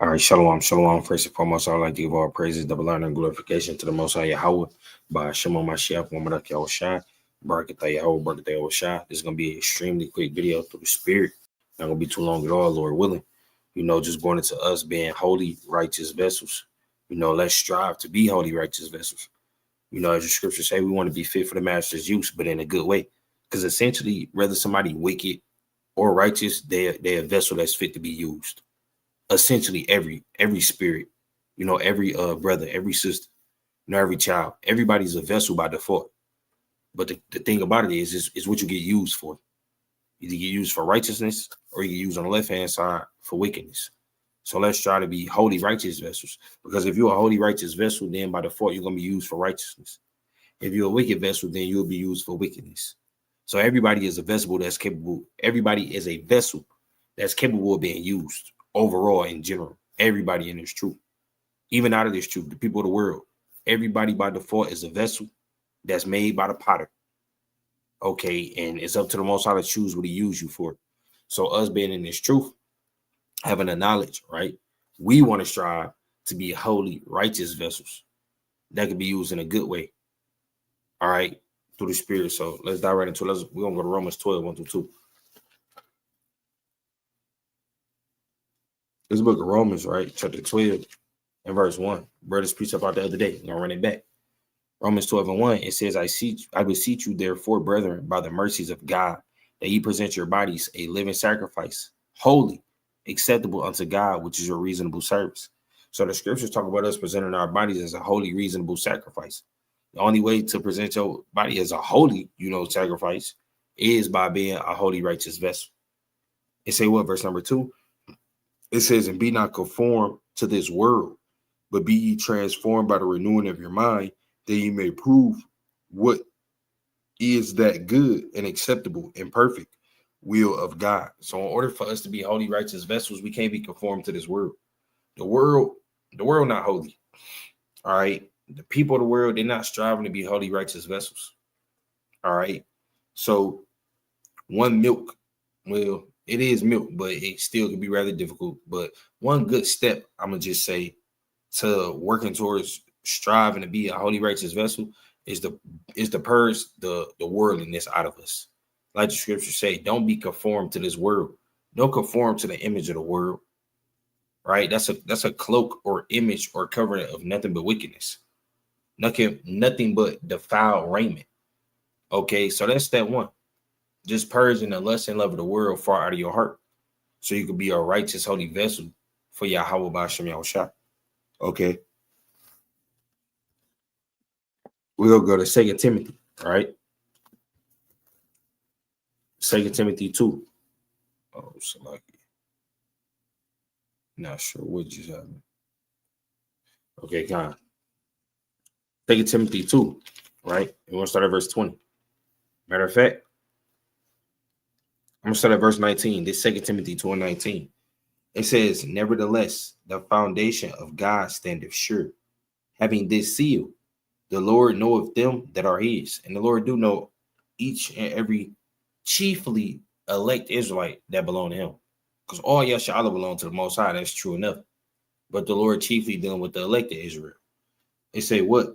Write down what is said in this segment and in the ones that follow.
All right, shalom, shalom. First and foremost, I would like to give all praises, double honor, and glorification to the Most High Yahweh by Shema Mashiach, Womadak Yahushai, Barakatah Yahweh, Barakatah Yahushai. This is going to be an extremely quick video through the Spirit. Not going to be too long at all, Lord willing. Just going into us being holy, righteous vessels. Let's strive to be holy, righteous vessels. As the scriptures say, we want to be fit for the master's use, but in a good way. Because essentially, whether somebody wicked or righteous, they're a vessel that's fit to be used. Essentially every spirit, every brother, every sister, every child, everybody's a vessel by default. But the thing about it is what you get used for. Either get used for righteousness or you get used on the left hand side for wickedness. So let's try to be holy, righteous vessels. Because if you're a holy, righteous vessel, then by default you're gonna be used for righteousness. If you're a wicked vessel, then you'll be used for wickedness. So everybody is a vessel that's capable. Everybody is a vessel that's capable of being used. Overall, in general, everybody in this truth, even out of this truth, the people of the world, everybody by default is a vessel that's made by the potter. Okay, and it's up to the Most High to choose what He use you for. So us being in this truth, having the knowledge, right? We want to strive to be holy, righteous vessels that can be used in a good way. All right, through the Spirit. So let's dive right into it. We're gonna go to Romans 12, 1-2. This book of Romans, right? Chapter 12 and verse 1. Brothers preached about the other day. I'm gonna run it back. Romans 12:1. It says, I beseech you, therefore, brethren, by the mercies of God, that ye present your bodies a living sacrifice, holy, acceptable unto God, which is your reasonable service. So the scriptures talk about us presenting our bodies as a holy, reasonable sacrifice. The only way to present your body as a holy, sacrifice is by being a holy, righteous vessel. It say what? Verse number 2. It says, and be not conformed to this world, but be ye transformed by the renewing of your mind, that ye may prove what is that good and acceptable and perfect will of God. So in order for us to be holy, righteous vessels, we can't be conformed to this world. The world not holy. All right. The people of the world, they're not striving to be holy, righteous vessels. All right. So one milk, well, it is milk, but it still can be rather difficult. But one good step, I'm gonna just say, to working towards striving to be a holy, righteous vessel is to purge the worldliness out of us. Like the scriptures say, don't be conformed to this world. Don't conform to the image of the world. Right? That's a cloak or image or covering of nothing but wickedness. Nothing but defiled raiment. Okay, so that's step one. Just purging the lust and love of the world far out of your heart, so you could be a righteous, holy vessel for Yahweh B'Shem Yahushua. Okay. We'll go to 2 Timothy, right? 2 Timothy 2. Oh, Salaki. Not sure what just happened. Okay, God. 2 Timothy 2, right? And we'll start at verse 20. Matter of fact, I'm going to start at verse 19. This 2 Timothy 2 and 19. It says, nevertheless, the foundation of God standeth sure, having this seal, the Lord knoweth them that are his. And the Lord do know each and every chiefly elect Israelite that belong to him. Because all Yashala belong to the Most High. That's true enough. But the Lord chiefly dealing with the elected Israel. They say what?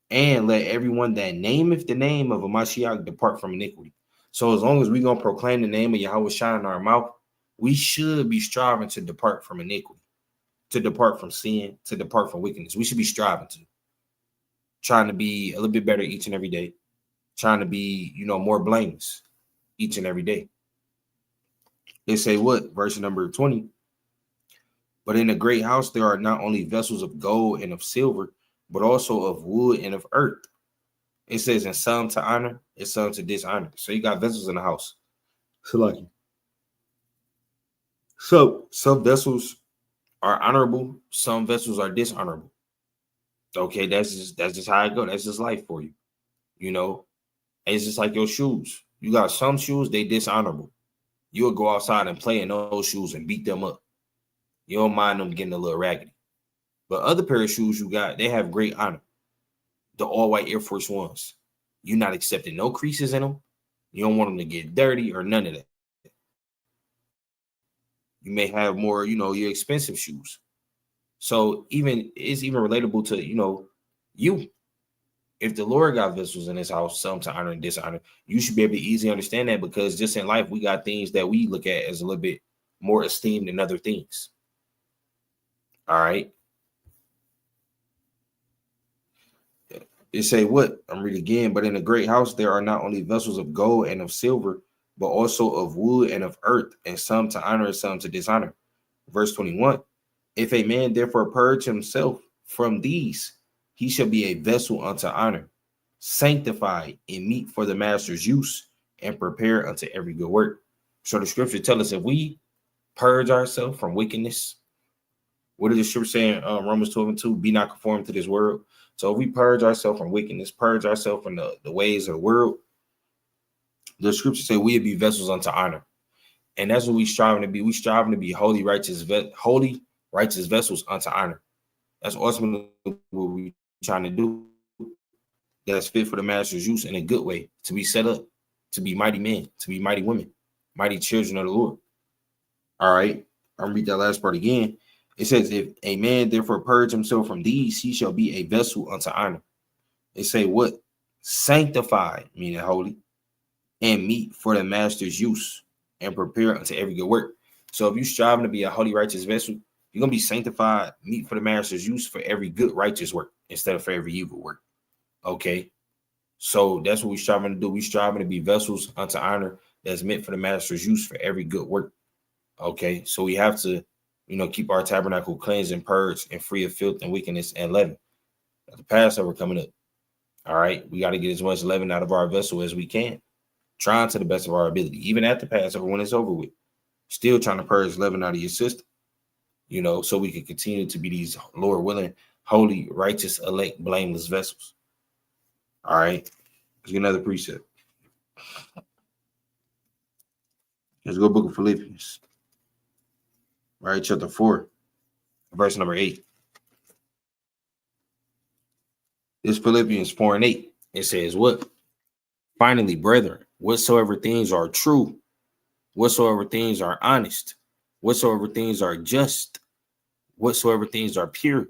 And let everyone that nameth the name of a Mashiach depart from iniquity. So as long as we're going to proclaim the name of Yahweh Shai in our mouth, we should be striving to depart from iniquity, to depart from sin, to depart from wickedness. We should be striving to. Trying to be a little bit better each and every day. Trying to be, more blameless each and every day. They say what? Verse number 20. But in a great house, there are not only vessels of gold and of silver, but also of wood and of earth. It says, and some to honor, and some to dishonor. So you got vessels in the house. So some vessels are honorable, some vessels are dishonorable. Okay, that's just how it goes. That's just life for you. It's just like your shoes. You got some shoes, they dishonorable. You'll go outside and play in those shoes and beat them up. You don't mind them getting a little raggedy. But other pair of shoes you got, they have great honor. The all-white Air Force Ones. You're not accepting no creases in them. You don't want them to get dirty or none of that. You may have more, your expensive shoes. So it's even relatable to, you. If the Lord got vessels in his house, some to honor and dishonor, you should be able to easily understand that, because just in life, we got things that we look at as a little bit more esteemed than other things. All right. It say what? I'm reading again. But in a great house, there are not only vessels of gold and of silver, but also of wood and of earth, and some to honor and some to dishonor. Verse 21. If a man therefore purge himself from these, he shall be a vessel unto honor, sanctified and meet for the master's use, and prepare unto every good work. So the scripture tells us, if we purge ourselves from wickedness, what is the scripture saying? Romans 12:2, be not conformed to this world. So if we purge ourselves from wickedness, purge ourselves from the ways of the world, the scripture say we'll be vessels unto honor. And that's what we striving to be. We striving to be holy, righteous vessels unto honor. That's ultimately what we're trying to do. That's fit for the master's use in a good way, to be set up, to be mighty men, to be mighty women, mighty children of the Lord. All right. I'll read that last part again. It says, if a man therefore purge himself from these, he shall be a vessel unto honor. It say what? Sanctified, meaning holy, and meet for the master's use, and prepare unto every good work. So if you're striving to be a holy, righteous vessel, you're going to be sanctified, meet for the master's use for every good, righteous work instead of for every evil work. Okay. So that's what we're striving to do. We're striving to be vessels unto honor that's meant for the master's use for every good work. Okay. So we have to, keep our tabernacle cleansed and purged and free of filth and wickedness and leaven. The Passover coming up. All right. We got to get as much leaven out of our vessel as we can, trying to the best of our ability, even at the Passover when it's over with, still trying to purge leaven out of your system, so we can continue to be these, Lord willing, holy, righteous, elect, blameless vessels. All right. Let's get another precept. Let's go book of Philippians. All right, chapter 4, verse number 8. This Philippians 4:8. It says what? Finally, brethren, whatsoever things are true, whatsoever things are honest, whatsoever things are just, whatsoever things are pure,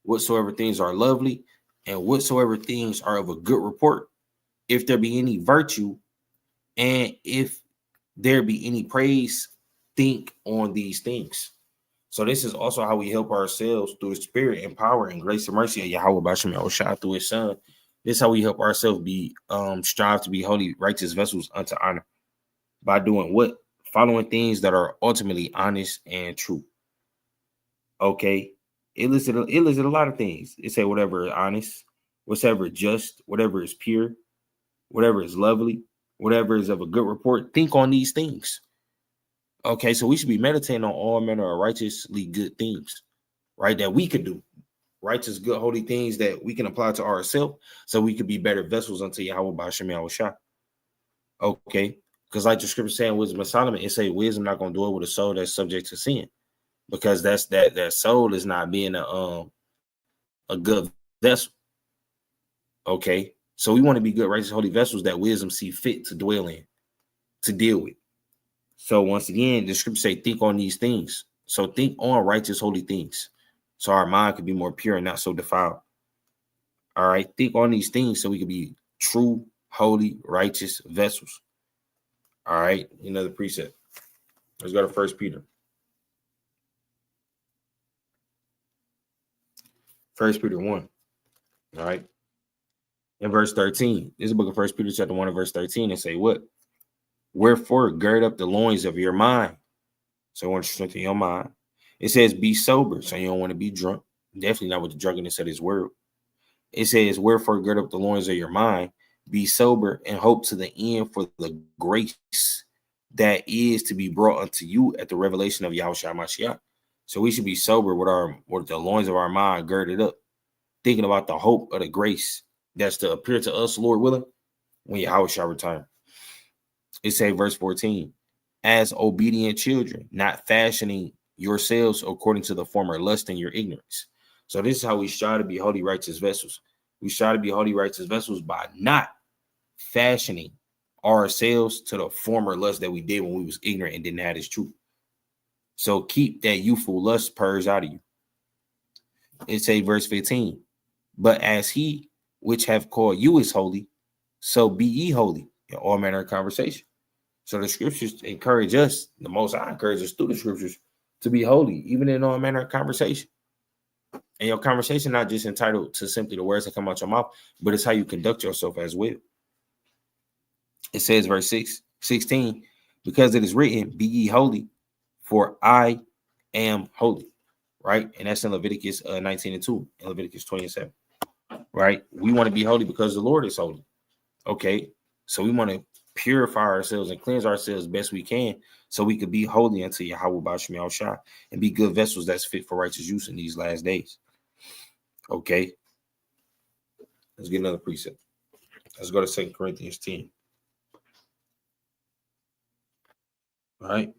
whatsoever things are lovely, and whatsoever things are of a good report, if there be any virtue, and if there be any praise, think on these things. So this is also how we help ourselves through the spirit and power and grace and mercy of Yahweh Basham Oshah through his son. This is how we help ourselves be strive to be holy, righteous vessels unto honor. By doing what? Following things that are ultimately honest and true. Okay. It listed a lot of things. It said whatever is honest, whatever is just, whatever is pure, whatever is lovely, whatever is of a good report. Think on these things. Okay, so we should be meditating on all manner of righteously good things, right? That we could do. Righteous, good, holy things that we can apply to ourselves so we could be better vessels unto Yahweh Basham Yahushua. Okay, because like the scripture saying, wisdom of Solomon, it say wisdom not going to do it with a soul that's subject to sin, because that's that soul is not being a good vessel. Okay, so we want to be good, righteous, holy vessels that wisdom see fit to dwell in, to deal with. So once again, the scripture say, think on these things. So think on righteous, holy things, so our mind could be more pure and not so defiled. All right, think on these things so we can be true, holy, righteous vessels. All right, another precept. Let's go to 1 Peter. 1 Peter 1. All right. In verse 13, this is the book of 1 Peter chapter 1 and verse 13, and say what? Wherefore, gird up the loins of your mind. So I want to strengthen your mind. It says, be sober. So you don't want to be drunk. Definitely not with the drunkenness of this world. It says, wherefore, gird up the loins of your mind. Be sober and hope to the end for the grace that is to be brought unto you at the revelation of Yahushua Mashiach. So we should be sober with the loins of our mind girded up, thinking about the hope of the grace that's to appear to us, Lord willing, when Yahushua return. It say verse 14, as obedient children, not fashioning yourselves according to the former lust in your ignorance. So this is how we strive to be holy, righteous vessels. We strive to be holy, righteous vessels by not fashioning ourselves to the former lust that we did when we was ignorant and didn't have this truth. So keep that youthful lust purged out of you. It say verse 15, but as he which have called you is holy, so be ye holy in all manner of conversation. So the scriptures encourage us, the Most High encourages us through the scriptures to be holy, even in all manner of conversation. And your conversation not just entitled to simply the words that come out your mouth, but it's how you conduct yourself as well. It says, verse 16, because it is written, be ye holy, for I am holy. Right? And that's in Leviticus 19 and 2, and Leviticus 20 and 7. Right? We want to be holy because the Lord is holy. Okay? So we want to purify ourselves and cleanse ourselves best we can so we could be holy unto Yahweh B'Shem Yahushua and be good vessels that's fit for righteous use in these last days. Okay? Let's get another precept. Let's go to 2 Corinthians 10. All right?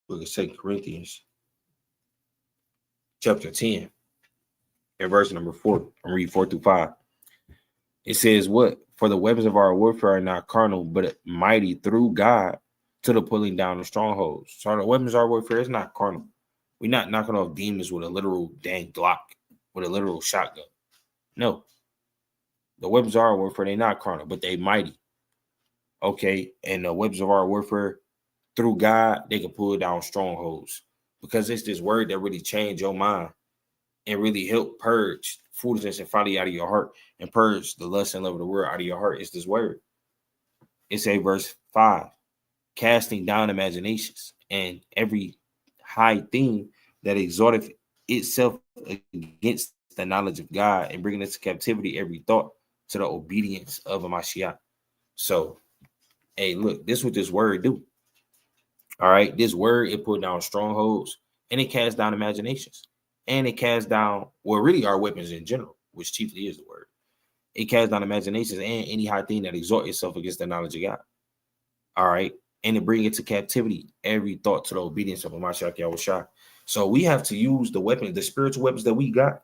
Look at 2 Corinthians chapter 10 and verse number 4. I'm reading 4 through 5. It says, what? For the weapons of our warfare are not carnal, but mighty through God to the pulling down of strongholds. So the weapons of our warfare is not carnal. We're not knocking off demons with a literal dang Glock, with a literal shotgun. No. The weapons of our warfare, they're not carnal, but they mighty. Okay? And the weapons of our warfare, through God, they can pull down strongholds. Because it's this word that really changed your mind and really help purge foolishness and folly out of your heart and purge the lust and love of the world out of your heart. It's this word. It's a verse 5, casting down imaginations and every high thing that exalteth itself against the knowledge of God and bringing into captivity every thought to the obedience of a Mashiach. So, hey, look, this is what this word do. All right, this word, it put down strongholds and it casts down imaginations. And it casts down, well, really our weapons in general, which chiefly is the word. It casts down imaginations and any high thing that exalts itself against the knowledge of God. All right. And to bring into captivity every thought to the obedience of Mashiach Yahushua. So we have to use the weapons, the spiritual weapons that we got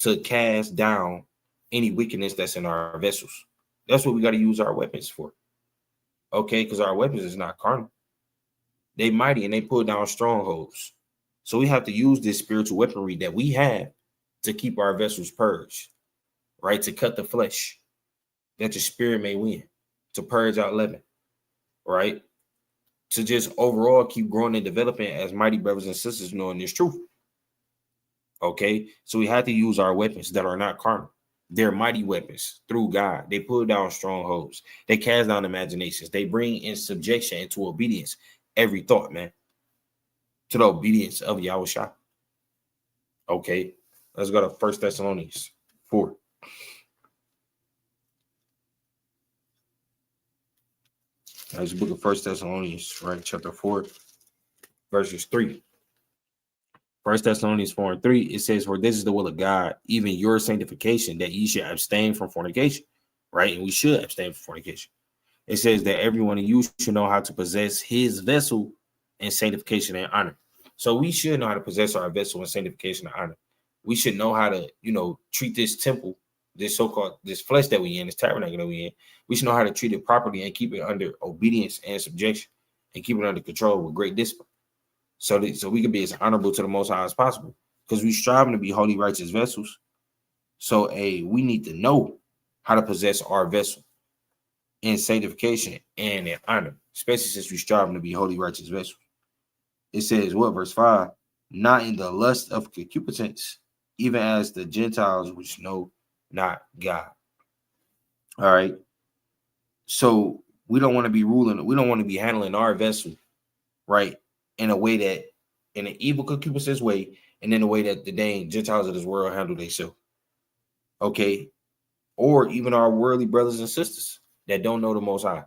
to cast down any wickedness that's in our vessels. That's what we got to use our weapons for. Okay, because our weapons is not carnal. They mighty and they pull down strongholds. So we have to use this spiritual weaponry that we have to keep our vessels purged, right? To cut the flesh, that the spirit may win, to purge out leaven, right? To just overall keep growing and developing as mighty brothers and sisters knowing this truth. Okay, so we have to use our weapons that are not carnal. They're mighty weapons through God. They pull down strongholds. They cast down imaginations. They bring in subjection into obedience every thought, man, to the obedience of Yahushua. Okay, let's go to 1 Thessalonians 4. That's the book of 1 Thessalonians, right? Chapter 4, verses 3. 1 Thessalonians 4 and 3, it says, for this is the will of God, even your sanctification, that ye should abstain from fornication, right? And we should abstain from fornication. It says that every one of you should know how to possess his vessel in sanctification and honor. So we should know how to possess our vessel in sanctification and honor. We should know how to, treat this temple, this so-called, this flesh that we in, this tabernacle that we in. We should know how to treat it properly and keep it under obedience and subjection and keep it under control with great discipline. So we can be as honorable to the Most High as possible, because we striving to be holy, righteous vessels. So, we need to know how to possess our vessel in sanctification and in honor, especially since we striving to be holy, righteous vessels. It says, what, verse 5? Not in the lust of concupiscence, even as the Gentiles which know not God. All right. So we don't want to be ruling, we don't want to be handling our vessel, right, in a way that, in an evil concupiscence way, and in a way that the dang Gentiles of this world handle themselves. Okay. Or even our worldly brothers and sisters that don't know the Most High.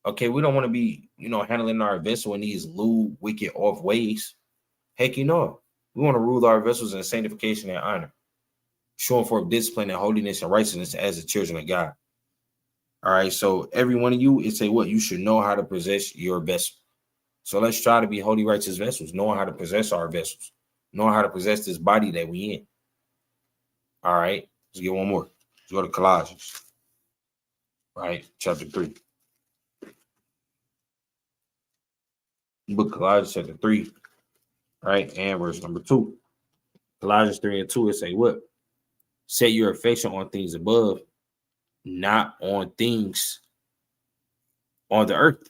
Okay, we don't want to be, handling our vessel in these lewd, wicked, off ways. Heck, we want to rule our vessels in sanctification and honor, showing forth discipline and holiness and righteousness as the children of God. All right, so every one of you, it say what? You should know how to possess your vessel. So let's try to be holy, righteous vessels, knowing how to possess our vessels, knowing how to possess this body that we in. All right, let's get one more. Let's go to Colossians, right, chapter 3. Book of Colossians chapter 3, right? And verse number 2. Colossians 3 and 2, it say what? Set your affection on things above, not on things on the earth,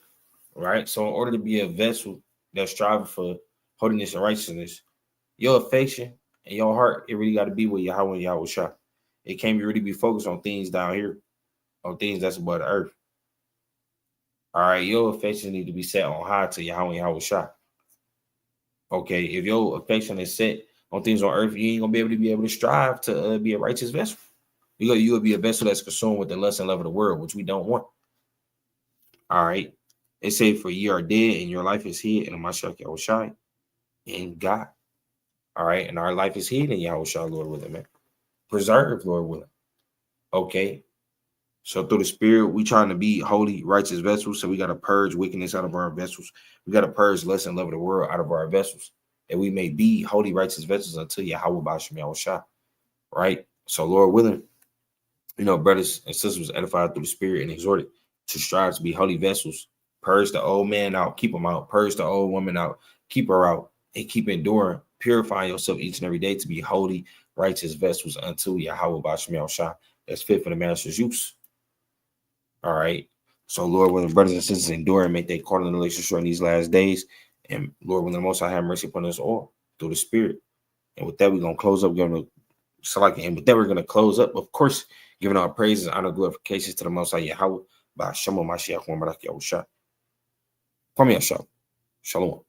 right? So in order to be a vessel that's striving for holiness and righteousness, your affection and your heart, it really got to be with Yahweh and Yahweh Shah. It can't really be focused on things down here, on things that's above the earth. All right, your affection need to be set on high to Yahweh and Yahweh Shah. Okay, if your affection is set on things on earth, you ain't gonna be able to strive to be a righteous vessel. You will be a vessel that's consumed with the lust and love of the world, which we don't want. All right. It say, for ye are dead and your life is hid in Mashiach Yahushai in God. All right. And our life is hid in Yahushua, Lord willing, man. Preserved, Lord willing. Okay. So through the Spirit, we trying to be holy, righteous vessels. So we got to purge wickedness out of our vessels. We got to purge lust and love of the world out of our vessels, that we may be holy, righteous vessels until Yahweh B'Shem Yahushua. Right. So Lord willing, brothers and sisters edified through the Spirit and exhorted to strive to be holy vessels. Purge the old man out, keep them out. Purge the old woman out, keep her out, and keep enduring, purifying yourself each and every day to be holy, righteous vessels unto Yahweh B'Shem Yahushua, that's fit for the master's use. All right. So Lord willing, brothers and sisters, endure and make their cardinal relationship in these last days. And Lord willing, the Most High have mercy upon us all through the Spirit. And with that, we're gonna close up, and with that, we're gonna close up, of course, giving our praises, honor, glorifications to the Most High Yahweh by Shalom Mashiach Yahushua. Shalom.